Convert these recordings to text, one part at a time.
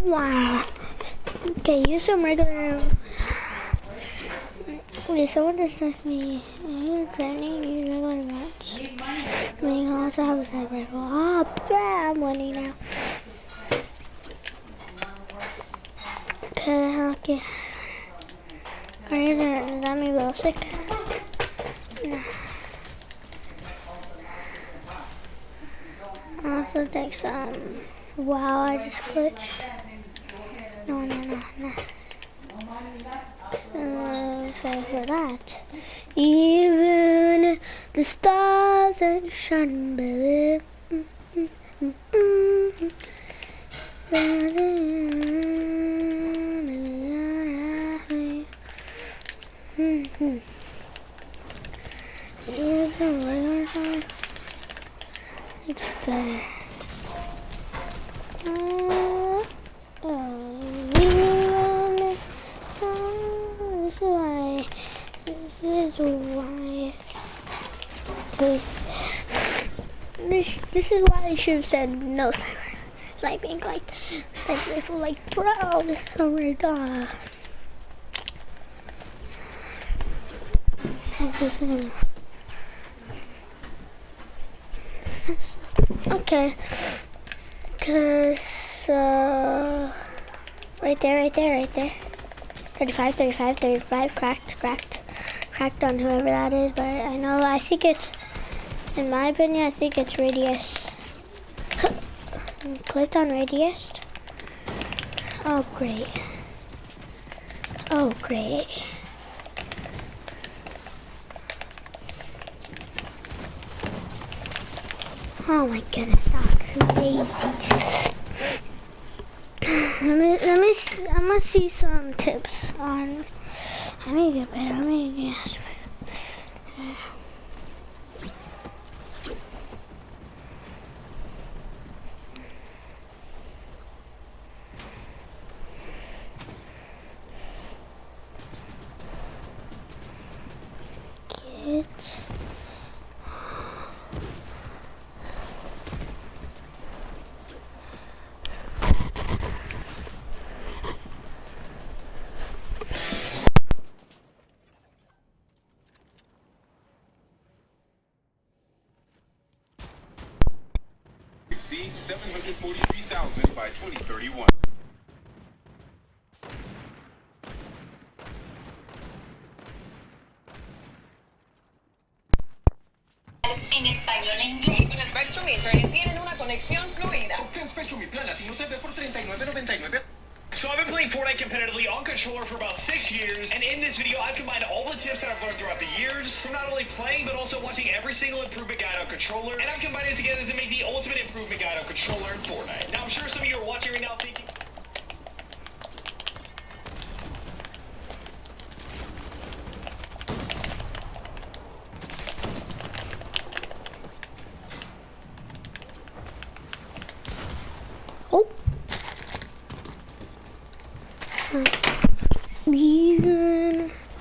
Wow. Okay, use some regular. Wait, someone just asked me, are you training? Use regular match. I mean, I also have a sniper rifle. Oh, I'm winning now. Okay. Does that mean real sick? No. I also take some. Wow, I just glitched. No. So for that, even the stars ain't shining, baby. It's better. This is why I should have said no sniper. Sniping like sniper rifle, like bro, this is so rigged. Okay, cause right there. 35, cracked on whoever that is, but I think it's, in my opinion, I think it's Radius. Clicked on Radius. Oh great. Oh my goodness, that's crazy. I'm gonna see some tips on. I'm gonna get better. Get. Exceed 743,000 by 2031. En español e inglés. Con Spectrum Internet tienen una conexión fluida. Obtén Spectrum y Plan Latino TV por $39.99. So I've been playing Fortnite competitively on controller for about 6 years, and in this video I combined all the tips that I've learned throughout the years from not only playing but also watching every single improvement guide on controller, and I've combined it together to make the ultimate improvement guide on controller in Fortnite. Now I'm sure some of you are watching right now thinking, Oh.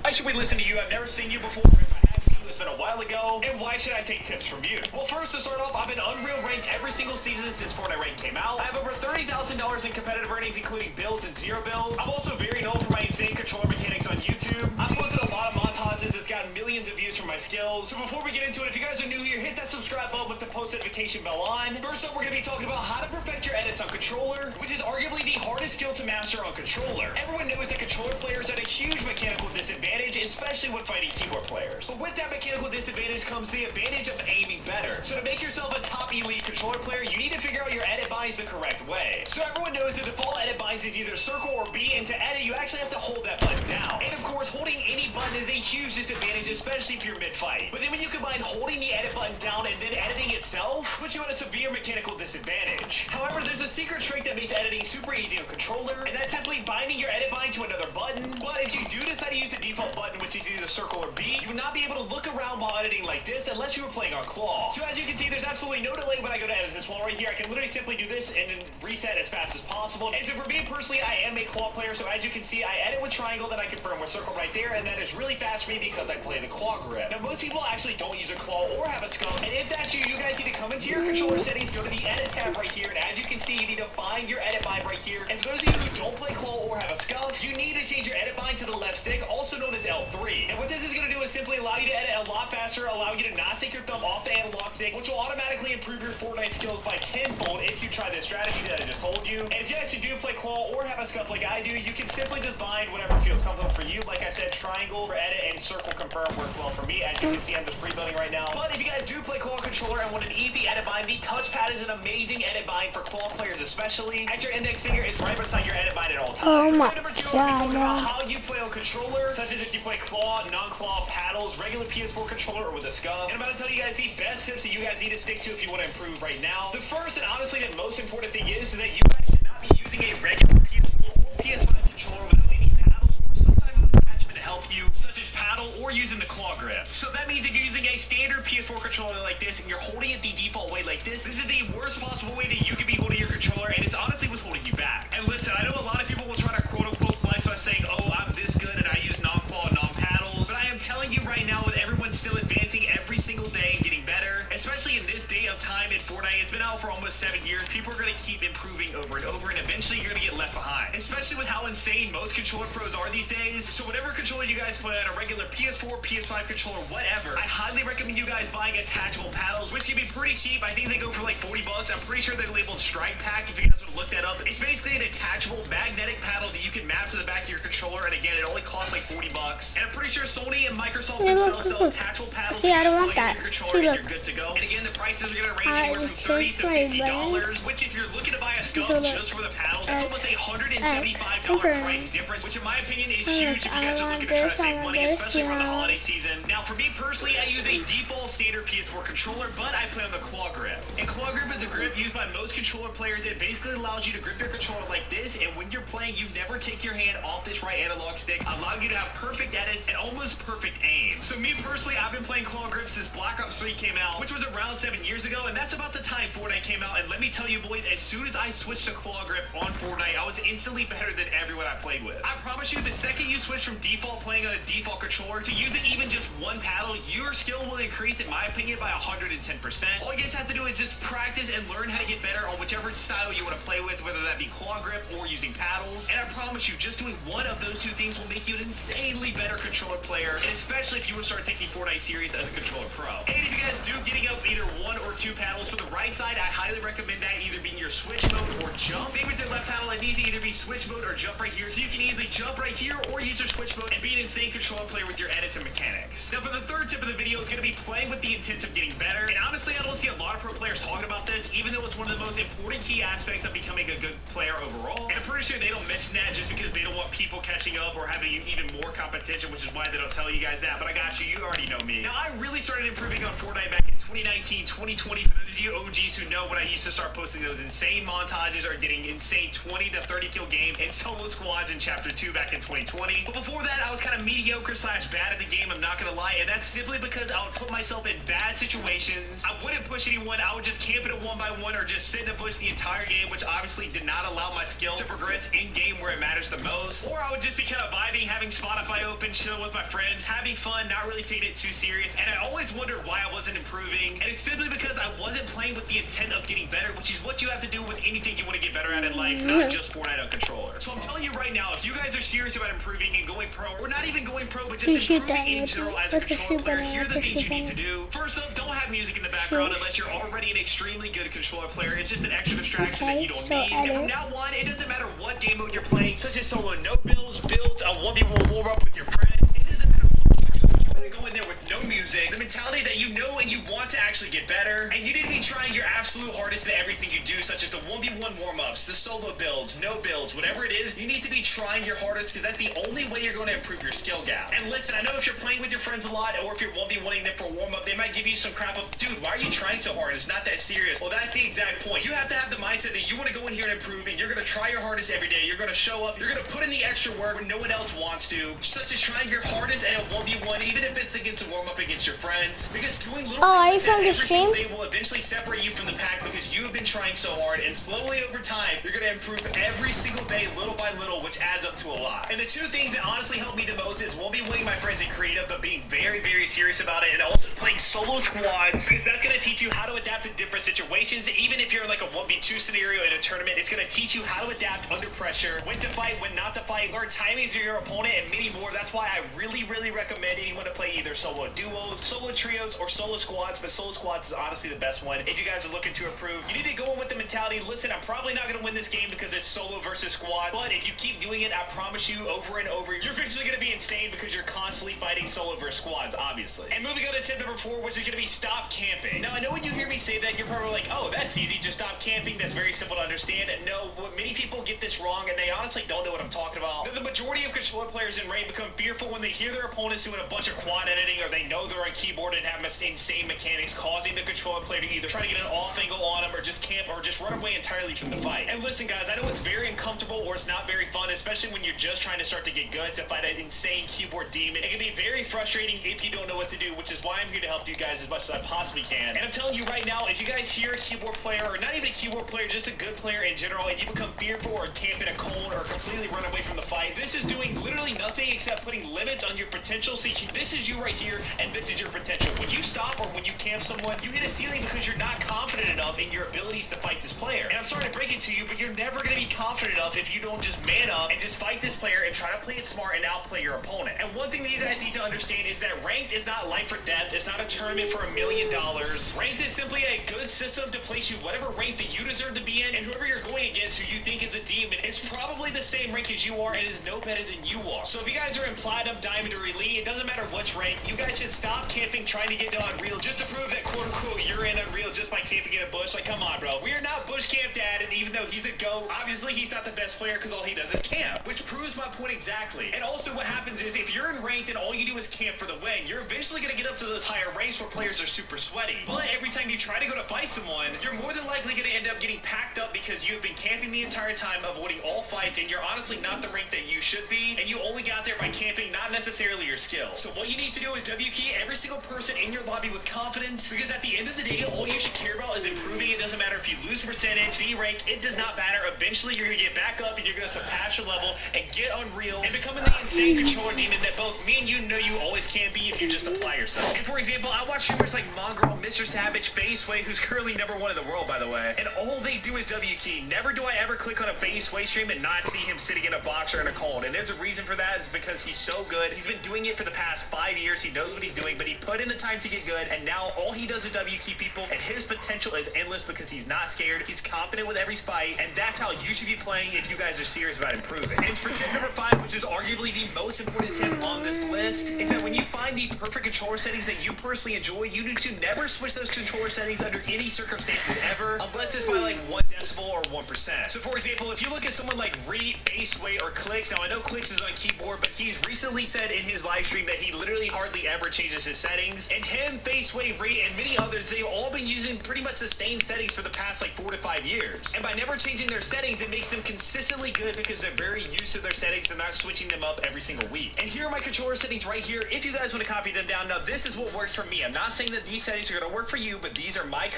why should we listen to you? I've never seen you before. If I have seen you, it's been a while ago. And why should I take tips from you? Well, first to start off, I've been Unreal ranked every single season since Fortnite rank came out. I have over $30,000 in competitive earnings, including builds and zero builds. I'm also very known for my insane controller mechanics on YouTube. I've posted a lot of montages that's gotten millions of views from my skills. So before we get into it, if you guys are new here, hit that subscribe button with the post notification bell on. First up, we're going to be talking about how to perfect your edits on controller, which is arguably the hardest skill to master on controller. Everyone knows that controller players at a huge mechanical disadvantage, especially when fighting keyboard players. But with that mechanical disadvantage comes the advantage of aiming better. So to make yourself a top elite controller player, you need to figure out your edit binds the correct way. So everyone knows the default edit binds is either circle or B, and to edit, you actually have to hold that button down. And of course, holding any button is a huge disadvantage, especially if you're mid-fight. But then when you combine holding the edit button down and then editing itself, puts you at a severe mechanical disadvantage. However, there's a secret trick that makes editing super easy on controller, and that's simply binding your edit bind to another button. But if you do decide to use the default button, which is either circle or B, you will not be able to look around while editing like this unless you were playing on claw. So as you can see, there's absolutely no delay when I go to edit this wall right here. I can literally simply do this and then reset as fast as possible. And so for me personally, I am a claw player, so as you can see, I edit with triangle, then I confirm with circle right there, and that is really fast for me because I play the claw grip. Now most people actually don't use a claw or have a scope, and if that's you, you guys need to come into your controller settings, go to the edit tab right here, and as you can see, you need to find your edit bind right here. And for those of you who don't play claw or have a scuff, you need to change your edit bind to the left stick, also known as L3. And what this is going to do is simply allow you to edit a lot faster, allow you to not take your thumb off the analog stick, which will automatically improve your Fortnite skills by tenfold if you try this strategy that I just told you. And if you actually do play claw or have a scuff like I do, you can simply just bind whatever feels comfortable for you. Like I said, triangle for edit and circle confirm work well for me. As you can see, I'm just freebuilding right now. But if you guys do play claw controller and want an easy edit bind, the touchpad is an amazing edit bind for claw players especially. As your index finger is right beside your edit bind at all times. Oh my number 2, we're going to talk about how you play on controller, such as if you play claw, non-claw, paddles, regular PS4 controller, or with a scuff. And I'm about to tell you guys the best tips that you guys need to stick to if you want to improve right now. The first and honestly the most important thing is that you guys should not be using a regular PS4 or PS5 controller without any paddles or some type of attachment to help you, such as paddle or using the claw grip. So that means if you're using a standard PS4 controller like this and you're holding it the default way like this is the worst possible way that you could be holding your controller, and it's honestly what's holding you back. And listen, I know a lot of people will try to quote-unquote flex by saying, oh, I'm this good and I use non-claw and non-paddles, but I am telling you right now, with everyone still advancing every single day and getting better, especially in this day of time in Fortnite, it's been out for almost 7 years, people are going to keep improving over and over, and eventually you're going to get left behind, especially with how insane most controller pros are these days. So whatever controller you guys play on, a regular PS4, PS5 controller, whatever, I highly recommend you guys buying attachable paddles, which can be pretty cheap. I think they go for like 40 bucks. I'm pretty sure they're labeled Strike Pack if you guys want to look that up. It's basically an attachable magnetic paddle that you can map to the back of your controller, and again, it only costs like 40 bucks. And I'm pretty sure Sony and Microsoft themselves sell attachable paddles. See, I don't want that. Your controller See, and look. you're good to go. And again, the prices are going to range anywhere from $30 to $50, which if you're looking to buy a scuff just for the paddles, it's almost a $175 price difference, which in my opinion is huge if you guys are looking to try to save money, especially around the holiday season. Now, for me personally, I use a default standard PS4 controller, but I play on the claw grip. And claw grip is a grip used by most controller players. It basically allows you to grip your controller like this, and when you're playing, you never take your hand off this right analog stick, allowing you to have perfect edits and almost perfect aim. So me personally, I've been playing claw grip since Black Ops 3 came out, which was around 7 years ago, and that's about the time Fortnite came out. And let me tell you boys, as soon as I switched to claw grip on Fortnite, I was instantly better than everyone I played with. I promise you, the second you switch from default playing on a default controller to using even just one paddle, your skill will increase, in my opinion, by 110%. All you guys have to do is just practice and learn how to get better on whichever style you want to play with, whether that be claw grip or using paddles. And I promise you, just doing one of those two things will make you an insanely better controller player, and especially if you want to start taking Fortnite serious as a controller pro. And if you guys do getting up either one or two paddles, for the right side, I highly recommend that either being your switch mode or jump. Same with your left paddle, it needs to either be switch mode or jump right here, so you can easily jump right here or use your switch mode and be an insane controller player with your edits and mechanics. Now for the third tip of the video, it's going to be playing with the intent of getting better. And honestly, I don't see a lot of pro players talking about this, even though it's one of the most important key aspects of becoming a good player overall. And I'm pretty sure they don't mention that just because they don't want people catching up or having even more competition, which is why they don't tell you guys that. But I got you, you already know me. Now I really started improving on Fortnite back in 2019, 2020. For those of you OGs who know when I used to start posting those insane montages or getting insane 20 to 30 kill games and solo squads in chapter 2 back in 2020. But before that, I was kind of mediocre / bad at the game, I'm not gonna lie, and that's simply because I would put myself in bad situations. I wouldn't push anyone, I would just camp it a 1-by-1 or just sit in a bush the entire game, which obviously did not allow my skill to progress in game where it matters the most. Or I would just be kind of vibing, having Spotify open, chilling with my friends, having fun, not really taking it too serious, and I always wondered why I wasn't improving, and it's simply because I wasn't playing with the intent of getting better, which is what you have to do with anything you want to get better at in life, not just Fortnite on controller. So I'm telling you right now, if you guys are serious about improving and going pro, or not even going pro, but just improving in general as a controller player, here are the things you need to do. First up, don't have music in the background unless you're already an extremely good controller player. It's just an extra distraction that you don't need. And from now on, it doesn't matter what game mode you're playing, such as solo, no builds, build, a 1v1 warm up with your friends. It doesn't matter what you go in there with no music. The mentality that you know and you want to actually get better, and you need to be trying your absolute hardest at everything you do, such as the 1v1 warm-ups, the solo builds, no builds, whatever it is, you need to be trying your hardest because that's the only way you're going to improve your skill gap. And listen, I know if you're playing with your friends a lot, or if you're 1v1ing them for warm-up, they might give you some crap of, dude, why are you trying so hard? It's not that serious. Well, that's the exact point. You have to have the mindset that you want to go in here and improve, and you're going to try your hardest every day. You're going to show up. You're going to put in the extra work when no one else wants to, such as trying your hardest at a 1v1, even if it's against a warm-up against against your friends. Because doing little Oh, are you things like from that the every single stream? day will eventually separate you from the pack because you have been trying so hard, and slowly over time, you're going to improve every single day, little by little, which adds up to a lot. And the two things that honestly help me the most is won't be winning my friends in creative, but being very, very serious about it, and also playing solo squads, because that's going to teach you how to adapt to different situations. Even if you're in like a 1v2 scenario in a tournament, it's going to teach you how to adapt under pressure, when to fight, when not to fight, learn timings of your opponent, and many more. That's why I really, really recommend anyone to play either solo duos, solo trios, or solo squads, but solo squads is honestly the best one. If you guys are looking to improve, you need to go in with the mentality, listen, I'm probably not going to win this game because it's solo versus squad, but if you keep doing it, I promise you, over and over, you're eventually going to be insane because you're constantly fighting solo versus squads, obviously. And moving on to tip number 4, which is going to be stop camping. Now, I know when you hear me say that, you're probably like, oh, that's easy, just stop camping. That's very simple to understand. No, what many people get this wrong, and they honestly don't know what I'm talking about. The majority of controller players in Raid become fearful when they hear their opponents doing a bunch of quad editing, or they know they're on keyboard and have insane mechanics, causing the controller player to either try to get an off angle on them, or just camp, or just run away entirely from the fight. And listen, guys, I know it's very uncomfortable, or it's not very fun, especially when you're just trying to start to get good, to fight an insane keyboard demon. It can be very frustrating if you don't know what to do, which is why I'm here to help you guys as much as I possibly can. And I'm telling you right now, if you guys hear a keyboard player, or not even a keyboard player, just a good player in general, and you become fearful or camp in a cone or completely run away from the fight, this is doing literally nothing except putting limits on your potential. See, this is you right here, and this is your potential. When you stop or when you camp someone, you hit a ceiling because you're not confident enough in your abilities to fight this player. And I'm sorry to break it to you, but you're never going to be confident enough if you don't just man up and just fight this player and try to play it smart and outplay your opponent. And one thing that you guys need to understand is that ranked is not life or death. It's not a tournament for $1 million. Ranked is simply a good system to place you whatever rank that you deserve to be in, and whoever you're going against who you think is a demon is probably the same rank as you are and is no better than you are. So if you guys are in Platinum, Diamond, or Elite, it doesn't matter which rank, you guys should stop camping trying to get to Unreal just to prove that quote unquote you're in Unreal just by camping in a bush. Like, come on, bro. We are not bush camp dad, and even though he's a GOAT, obviously he's not the best player because all he does is camp, which proves my point exactly. And also what happens is if you're in ranked and all you do is camp for the win, you're eventually going to get up to those higher ranks where players are super sweaty. But every time you try to go to fight someone, you're more than likely going to end up getting packed up because you have been camping the entire time, avoiding all fights, and you're honestly not the rank that you should be, and you only got there by camping, not necessarily your skill. So what you need to do is W key every single person in your lobby with confidence, because at the end of the day, all you should care about is improving. It doesn't matter if you lose percentage, D-rank, it does not matter. Eventually, you're going to get back up, and you're going to surpass your level and get Unreal and becoming the insane controller demon that both me and you know you always can be if you just apply yourself. And for example, I watch streamers like Mongrel, Mr. Savage, Faceway, who's currently #1 in the world, by the way, and all they do is W key. Never do I ever click on a Faceway stream and not see him sitting in a box or in a cold. And there's a reason for that. Is because he's so good. He's been doing it for the past 5 years. He knows what he's doing, but he put in the time to get good, and now all he does is W key people, and his potential is endless because he's not scared. He's confident with every fight, and that's how you should be playing if you guys are serious about improving. And for tip number 5, which is arguably the most important tip on this list, is that when you find the perfect controller settings that you personally enjoy, you need to never switch those controller settings under any circumstances ever, unless it's by like 1 decibel or 1%. So for example, if you look at someone like Reed, Baseway, or Clicks, now I know Clicks is on keyboard, but he's recently said in his live stream that he literally hardly ever changes his settings. And him, Baseway, Reed, and many others, they've all been using pretty much the same settings for the past like 4 to 5 years. And by never changing their settings, it makes them consistently good because they're very used to their settings and not switching them up every single week. And here are my controller settings right here if you guys want to copy them down. Now this is what works for me. I'm not saying that these settings are going to work for you, but these are my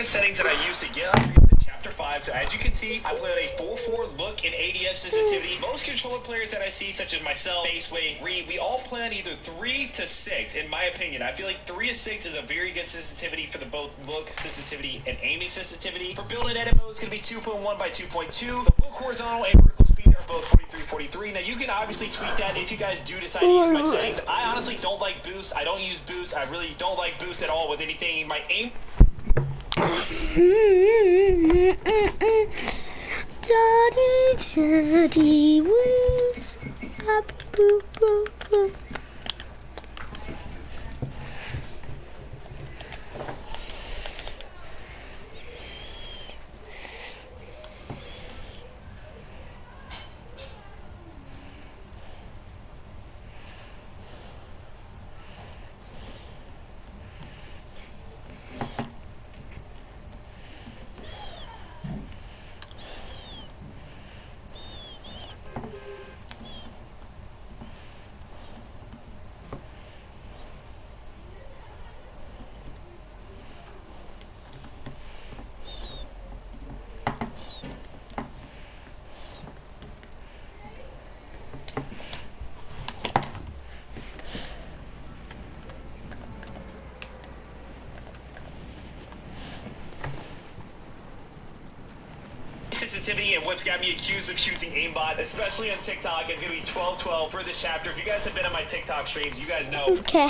settings that I use to get up Chapter 5. So as you can see, I play a 4-4 look in ADS sensitivity. Most controller players that I see, such as myself, Baseway, Reed, we all play on either 3 to 6, in my opinion. I feel like 3 to 6 is a very good sensitivity for the both look sensitivity and aiming sensitivity. For build and edit mode, it's going to be 2.1 by 2.2. The look horizontal and vertical speed are both 43. Now you can obviously tweak that if you guys do decide to use my settings. I honestly don't like boost. I don't use boost. I really don't like boost at all with anything. My aim... Daddy woos. sensitivity and what's got me accused of using aimbot, especially on TikTok. It's gonna be 12-12 for this chapter. If you guys have been on my TikTok streams, you guys know. Okay.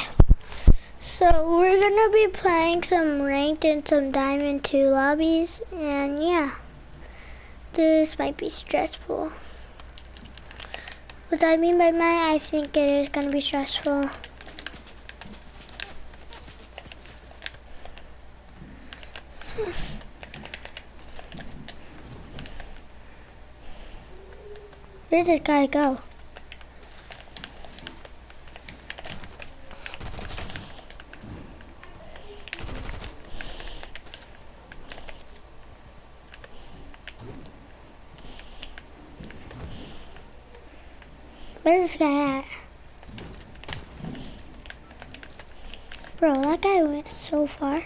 So we're gonna be playing some ranked and some Diamond 2 lobbies, and yeah, this might be stressful. What I mean by I think it is gonna be stressful. Where did the guy go? Where's this guy at? Bro, that guy went so far.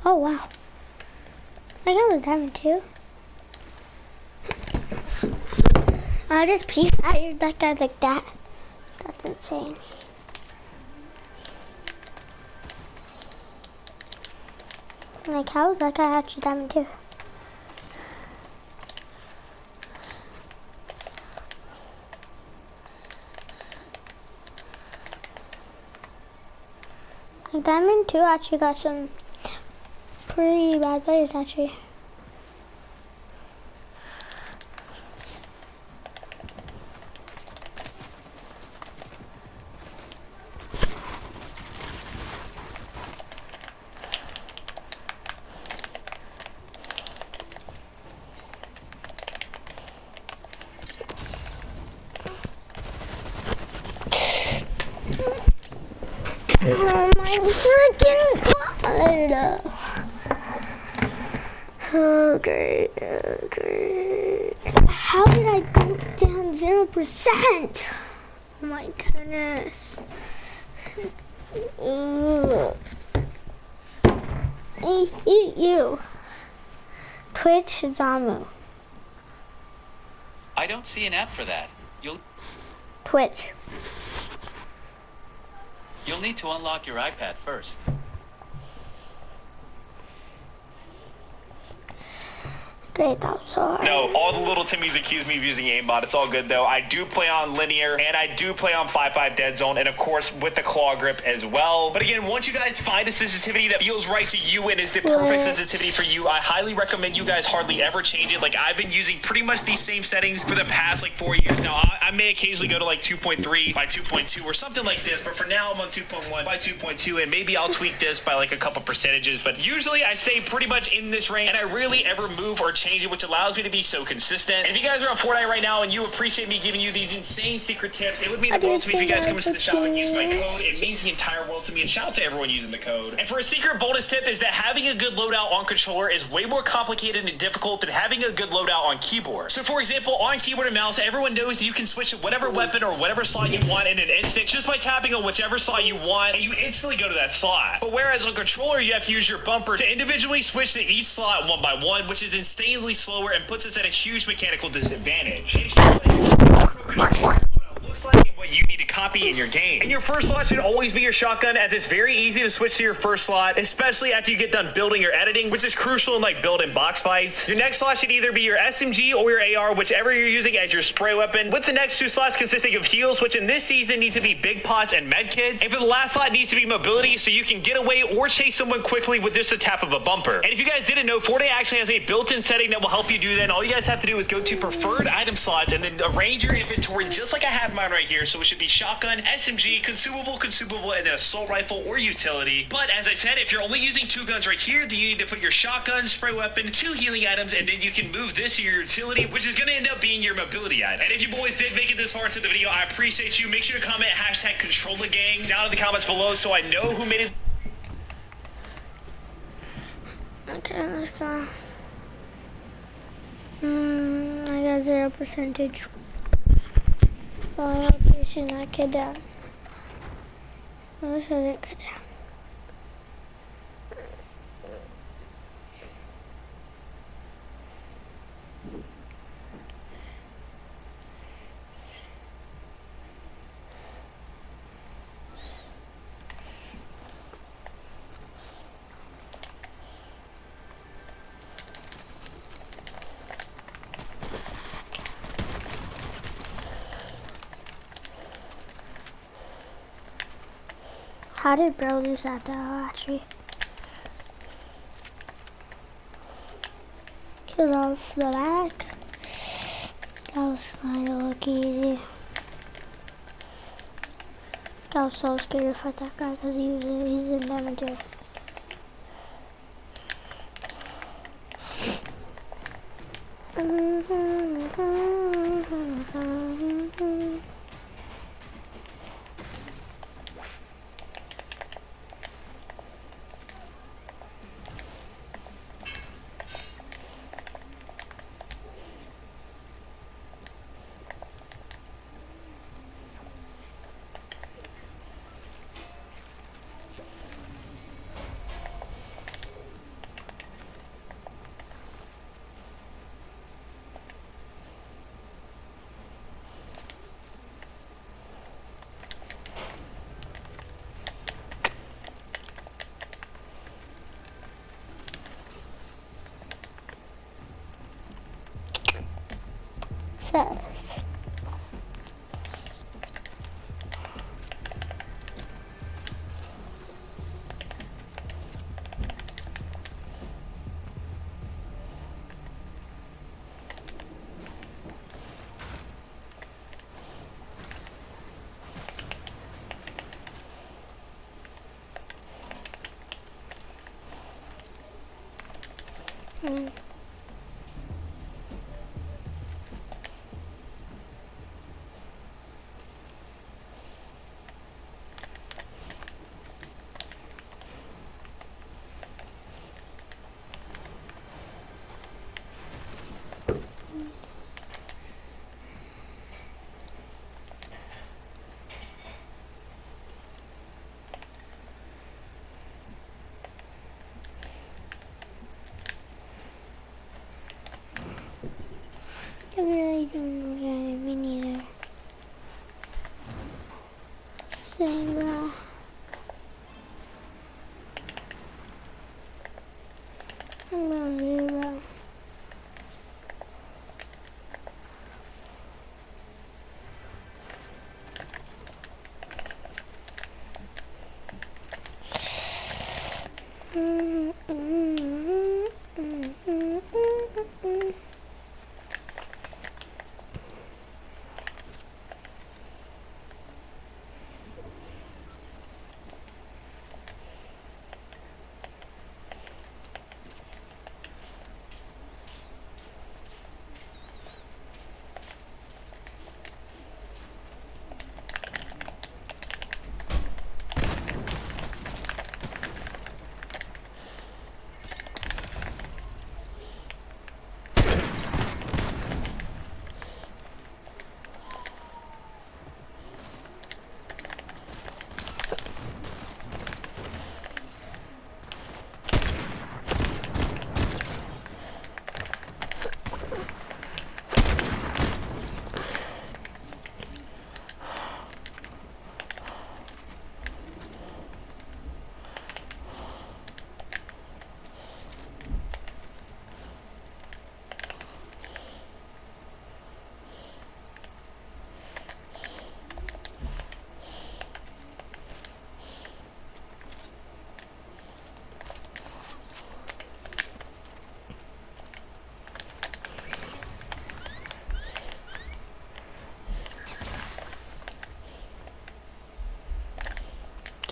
Oh wow. I got a diamond too. I just pre-fired that guy like that. That's insane. Like, how is that guy actually diamond too? Like, diamond 2 actually got some pretty bad players actually. Oh my freaking god! Okay. How did I go down 0%? Oh my goodness. You. Twitch Zamu. I don't see an app for that. Twitch. You'll need to unlock your iPad first. Great, that was so hard. No, all the little Timmies accuse me of using aimbot. It's all good though. I do play on linear and I do play on 5.5 dead zone and of course with the claw grip as well. But again, once you guys find a sensitivity that feels right to you and is the perfect sensitivity for you, I highly recommend you guys hardly ever change it. Like, I've been using pretty much these same settings for the past like 4 years now. I may occasionally go to like 2.3 by 2.2 or something like this, but for now I'm on 2.1 by 2.2 and maybe I'll tweak this by like a couple percentages. But usually I stay pretty much in this range and I rarely ever move or change it, which allows me to be so consistent. And if you guys are on Fortnite right now and you appreciate me giving you these insane secret tips, it would mean the world to me if you guys come into the shop and use my code. It means the entire world to me, and shout out to everyone using the code. And for a secret bonus tip is that having a good loadout on controller is way more complicated and difficult than having a good loadout on keyboard. So for example, on keyboard and mouse, everyone knows that you can switch to whatever weapon or whatever slot you want in an instant just by tapping on whichever slot you want, and you instantly go to that slot. But whereas on controller, you have to use your bumper to individually switch to each slot one by one, which is insanely slower and puts us at a huge mechanical disadvantage. Looks like and what you need to copy in your game. And your first slot should always be your shotgun, as it's very easy to switch to your first slot, especially after you get done building or editing, which is crucial in like building box fights. Your next slot should either be your SMG or your AR, whichever you're using as your spray weapon, with the next two slots consisting of heals, which in this season need to be big pots and med kits. And for the last slot needs to be mobility, so you can get away or chase someone quickly with just a tap of a bumper. And if you guys didn't know, Fortnite actually has a built-in setting that will help you do that. And all you guys have to do is go to preferred item slots and then arrange your inventory just like I have mine right here. So it should be shotgun, SMG, consumable, and then assault rifle or utility. But as I said, if you're only using two guns right here, then you need to put your shotgun, spray weapon, two healing items, and then you can move this to your utility, which is going to end up being your mobility item. And if you boys did make it this far into the video, I appreciate you. Make sure to comment hashtag #ControlTheGang down in the comments below so I know who made it. Okay, let's go. got 0 percentage. Oh, I hope you should not get down. I wish I didn't get down. How did bro lose that though, actually? Cause off the back. That was kind of look easy. I was so scared to fight that guy because he's in damage. Says. I really don't know me neither. Same, bro. I'm gonna do, bro.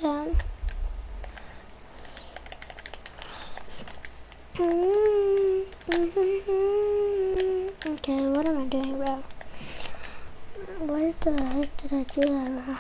Down. Okay, what am I doing, bro? Where the heck did I do that, bro?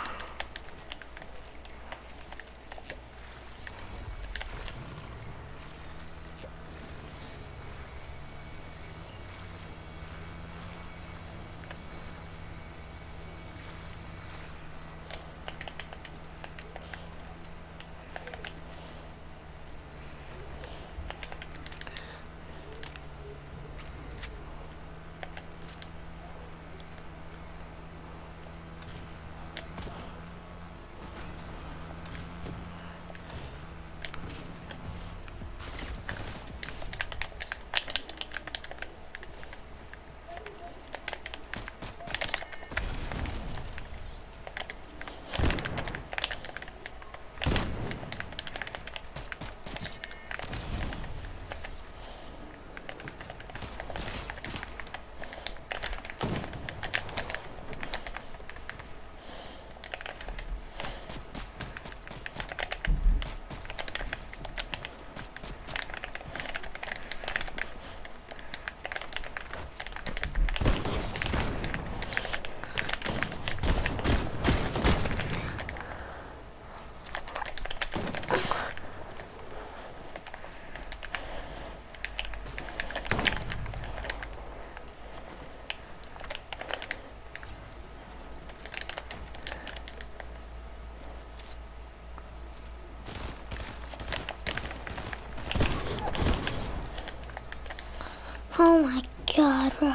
Oh my god, bro.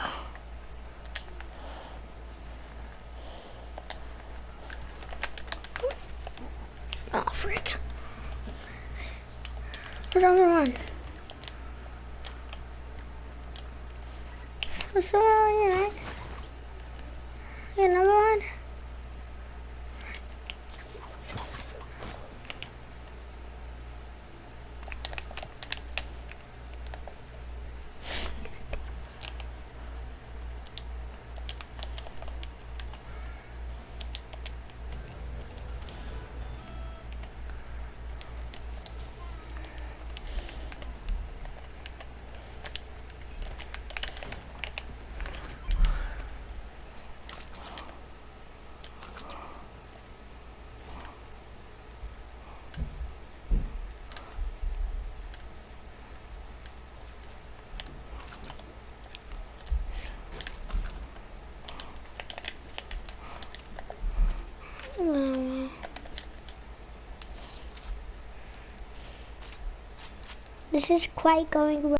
Oh, frick. Where's the other one? There's someone over here, right? Get another one? This is quite going well.